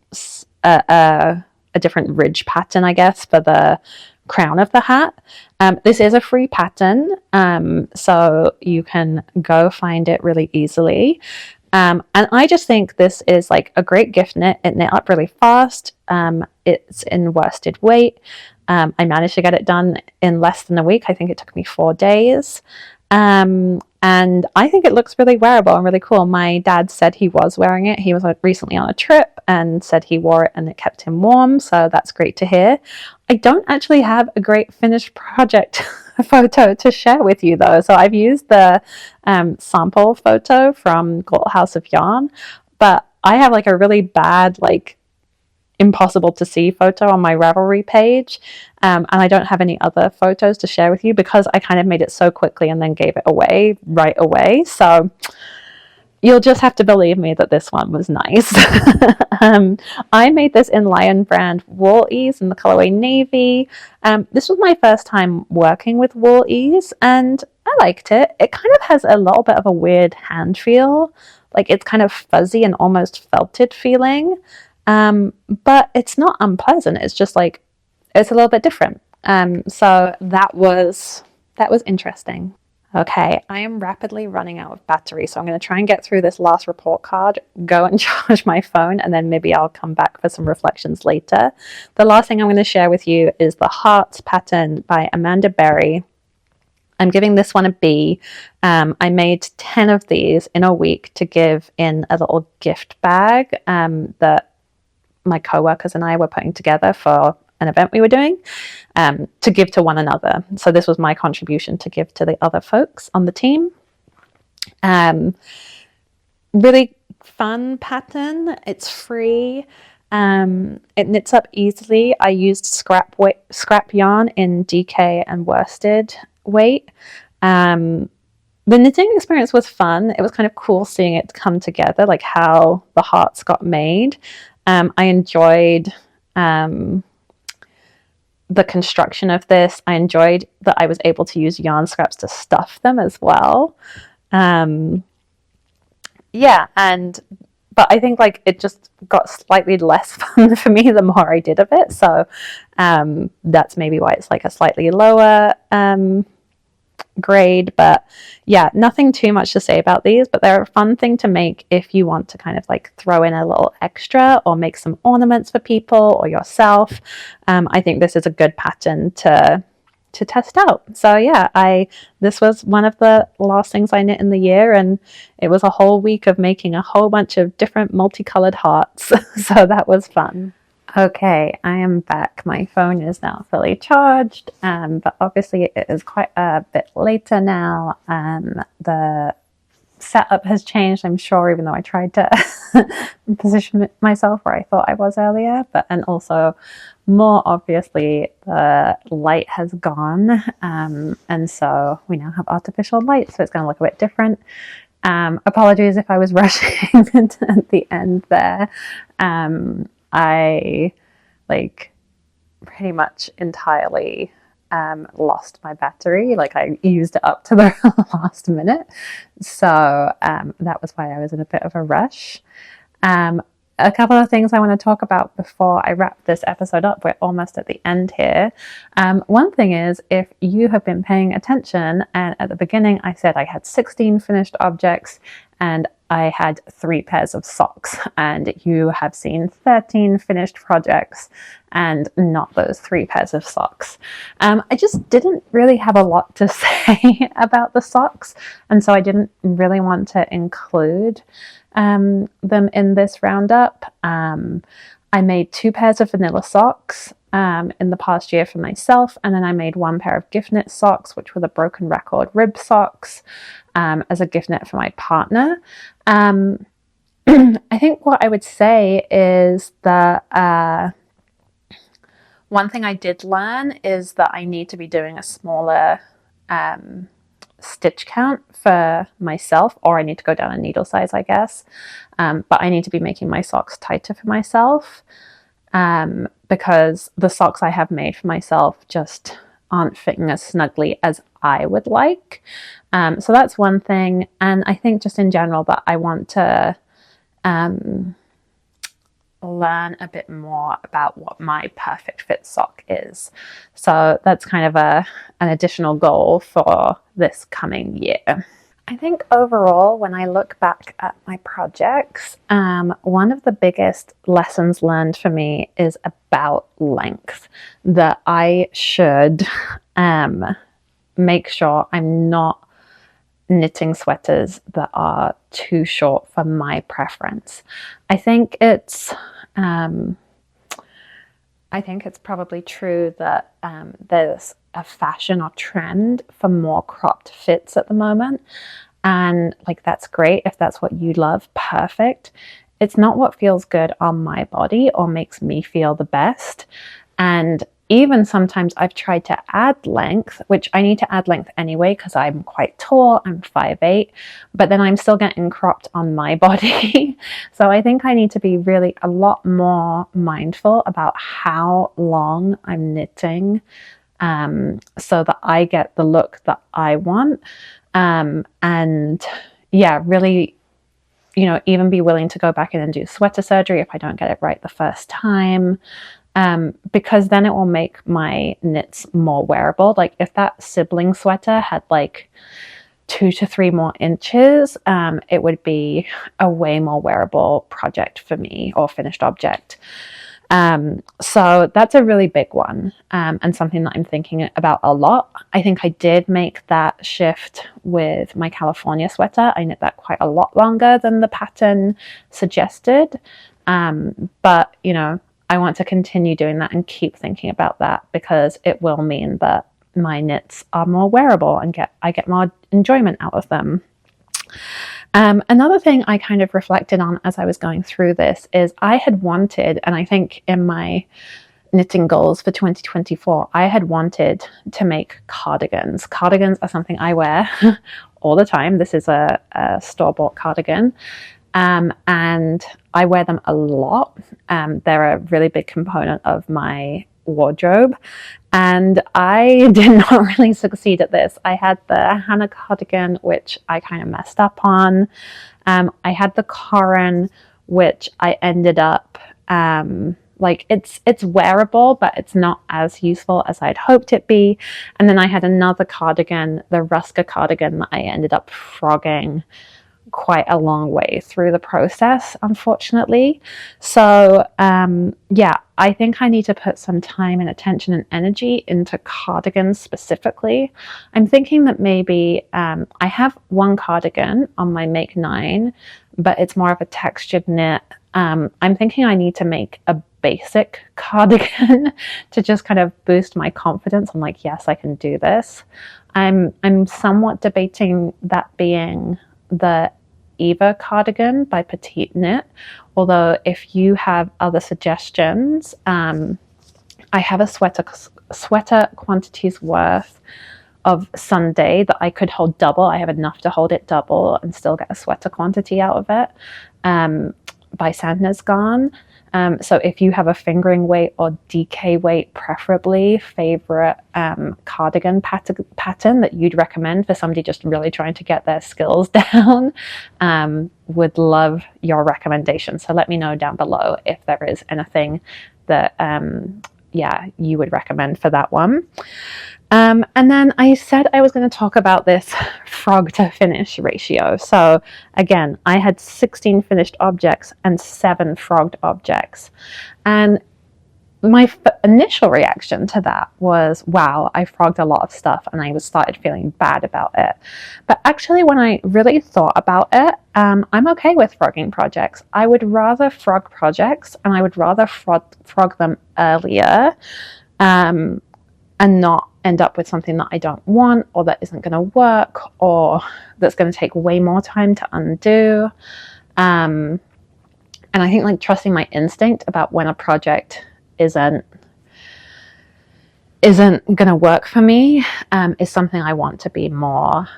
ridge pattern, I guess, for the crown of the hat. This is a free pattern, so you can go find it really easily. And I just think this is like a great gift knit. It knit up really fast. It's in worsted weight. I managed to get it done in less than a week. I think it took me 4 days. And I think it looks really wearable and really cool. My dad said he was wearing it. He was recently on a trip and said he wore it and it kept him warm. So that's great to hear. I don't actually have a great finished project photo to share with you though. So I've used the sample photo from Garter House of Yarn, but I have like a really bad, like impossible to see photo on my Ravelry page, and I don't have any other photos to share with you because I kind of made it so quickly and then gave it away right away. So you'll just have to believe me that this one was nice. I made this in Lion brand wool ease in the colorway navy. This was my first time working with wool ease, and I liked it. It kind of has a little bit of a weird hand feel, like it's kind of fuzzy and almost felted feeling. But it's not unpleasant. It's just like, it's a little bit different. So that was interesting. Okay, I am rapidly running out of battery, so I'm going to try and get through this last report card, go and charge my phone, and then maybe I'll come back for some reflections later. The last thing I'm going to share with you is the Hearts pattern by Amanda Berry. I'm giving this one a B. I made 10 of these in a week to give in a little gift bag that my co-workers and I were putting together for an event we were doing, to give to one another. So this was my contribution to give to the other folks on the team. Really fun pattern. It's free. It knits up easily. I used scrap yarn in DK and worsted weight. The knitting experience was fun. It was kind of cool seeing it come together, like how the hearts got made. I enjoyed the construction of this. I enjoyed that I was able to use yarn scraps to stuff them as well. Yeah, but I think like it just got slightly less fun for me the more I did of it. So that's maybe why it's like a slightly lower grade. But yeah, nothing too much to say about these, but they're a fun thing to make if you want to kind of like throw in a little extra or make some ornaments for people or yourself. I think this is a good pattern to to test out. So yeah, this was one of the last things I knit in the year, and it was a whole week of making a whole bunch of different multicolored hearts. So that was fun. Okay, I am back. My phone is now fully charged, but obviously it is quite a bit later now. The setup has changed, I'm sure, even though I tried to position myself where I thought I was earlier. And also, more obviously, the light has gone, and so we now have artificial light, so it's going to look a bit different. Apologies if I was rushing at the end there. I pretty much entirely lost my battery. I used it up to the last minute, so that was why I was in a bit of a rush. A couple of things I want to talk about before I wrap this episode up. We're almost at the end here. One thing is, if you have been paying attention, and at the beginning I said I had 16 finished objects and I had 3 pairs of socks, and you have seen 13 finished projects and not those 3 pairs of socks. I just didn't really have a lot to say about the socks, and so I didn't really want to include them in this roundup. I made 2 pairs of vanilla socks in the past year for myself, and then I made 1 pair of gift knit socks, which were the broken record rib socks, as a gift knit for my partner. I think what I would say is that one thing I did learn is that I need to be doing a smaller stitch count for myself, or I need to go down a needle size, I guess. But I need to be making my socks tighter for myself, because the socks I have made for myself just aren't fitting as snugly as I would like. So that's one thing. And I think just in general that I want to learn a bit more about what my perfect fit sock is. So that's kind of an additional goal for this coming year. I think overall, when I look back at my projects, one of the biggest lessons learned for me is about length, that I should make sure I'm not knitting sweaters that are too short for my preference. I think it's probably true that there's a fashion or trend for more cropped fits at the moment, and that's great. If that's what you love, perfect. It's not what feels good on my body or makes me feel the best. And even sometimes I've tried to add length, which I need to add length anyway because I'm quite tall, I'm 5'8", but then I'm still getting cropped on my body. So I think I need to be really a lot more mindful about how long I'm knitting, so that I get the look that I want. And yeah, really, even be willing to go back in and do sweater surgery if I don't get it right the first time. Because then it will make my knits more wearable. If that sibling sweater had 2 to 3 more inches, it would be a way more wearable project for me, or finished object. So that's a really big one, and something that I'm thinking about a lot. I think I did make that shift with my California sweater. I knit that quite a lot longer than the pattern suggested, but I want to continue doing that and keep thinking about that, because it will mean that my knits are more wearable and I get more enjoyment out of them. Another thing I kind of reflected on as I was going through this is I had wanted, and I think in my knitting goals for 2024, I had wanted to make cardigans. Cardigans are something I wear all the time. This is a store-bought cardigan. And I wear them a lot. They're a really big component of my wardrobe, and I did not really succeed at this. I had the Hannah cardigan, which I kind of messed up on. I had the Corran, which I ended up it's wearable, but it's not as useful as I'd hoped it be. And then I had another cardigan, the Rusker cardigan, that I ended up frogging quite a long way through the process, unfortunately. So yeah, I think I need to put some time and attention and energy into cardigans specifically. I'm thinking that maybe I have one cardigan on my Make 9, but it's more of a textured knit. I'm thinking I need to make a basic cardigan to just kind of boost my confidence. I'm like, yes, I can do this. I'm somewhat debating that being the Eva cardigan by Petite Knit, although if you have other suggestions, I have a sweater quantities worth of Sunday that I could hold double. I have enough to hold it double and still get a sweater quantity out of it, by Sandnes Garn. So if you have a fingering weight or DK weight, preferably favorite cardigan pattern that you'd recommend for somebody just really trying to get their skills down, would love your recommendation. So let me know down below if there is anything that yeah, you would recommend for that one. And then I said I was going to talk about this frog to finish ratio. So again, I had 16 finished objects and 7 frogged objects. And my initial reaction to that was, wow, I frogged a lot of stuff, and I started feeling bad about it. But actually, when I really thought about it, I'm okay with frogging projects. I would rather frog projects, and I would rather frog them earlier, and not end up with something that I don't want, or that isn't going to work, or that's going to take way more time to undo. And I think like trusting my instinct about when a project isn't going to work for me is something I want to be more,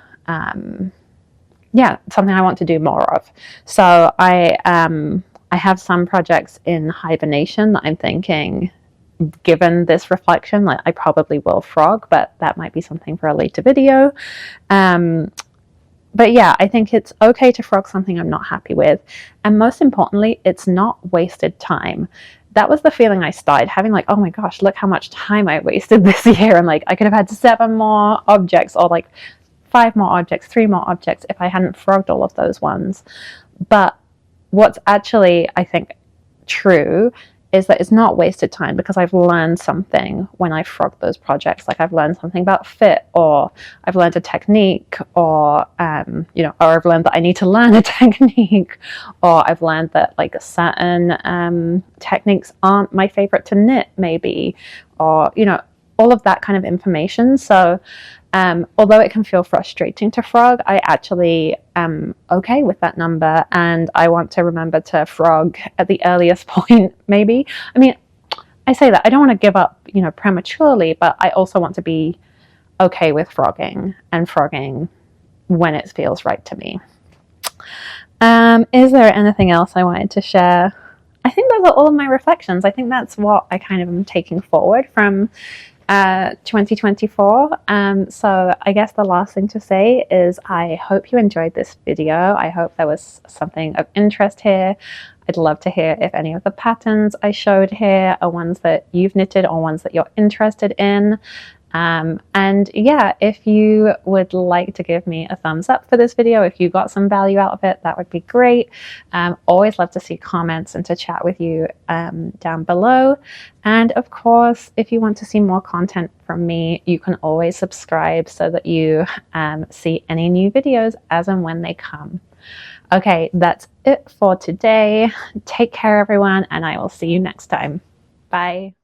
yeah, something I want to do more of. So I have some projects in hibernation that I'm thinking, given this reflection, like I probably will frog, but that might be something for a later video. But yeah, I think it's okay to frog something I'm not happy with. And most importantly, it's not wasted time. That was the feeling I started having, like, oh my gosh, look how much time I wasted this year. And like, I could have had 7 more objects, or like 5 more objects, 3 more objects if I hadn't frogged all of those ones. But what's actually, I think, true is that it's not wasted time, because I've learned something when I frog those projects. Like I've learned something about fit, or I've learned a technique, or you know, or I've learned that I need to learn a technique, or I've learned that like certain techniques aren't my favorite to knit, maybe, or you know, all of that kind of information. So although it can feel frustrating to frog, I actually am okay with that number, and I want to remember to frog at the earliest point, maybe. I mean, I say that I don't want to give up, you know, prematurely, but I also want to be okay with frogging, and frogging when it feels right to me. Is there anything else I wanted to share? I think those are all of my reflections. I think that's what I kind of am taking forward from 2024. So I guess the last thing to say is I hope you enjoyed this video. I hope there was something of interest here. I'd love to hear if any of the patterns I showed here are ones that you've knitted or ones that you're interested in. And yeah, if you would like to give me a thumbs up for this video, if you got some value out of it, that would be great. Always love to see comments and to chat with you down below. And of course, if you want to see more content from me, you can always subscribe so that you see any new videos as and when they come. Okay, that's it for today. Take care, everyone, and I will see you next time. Bye.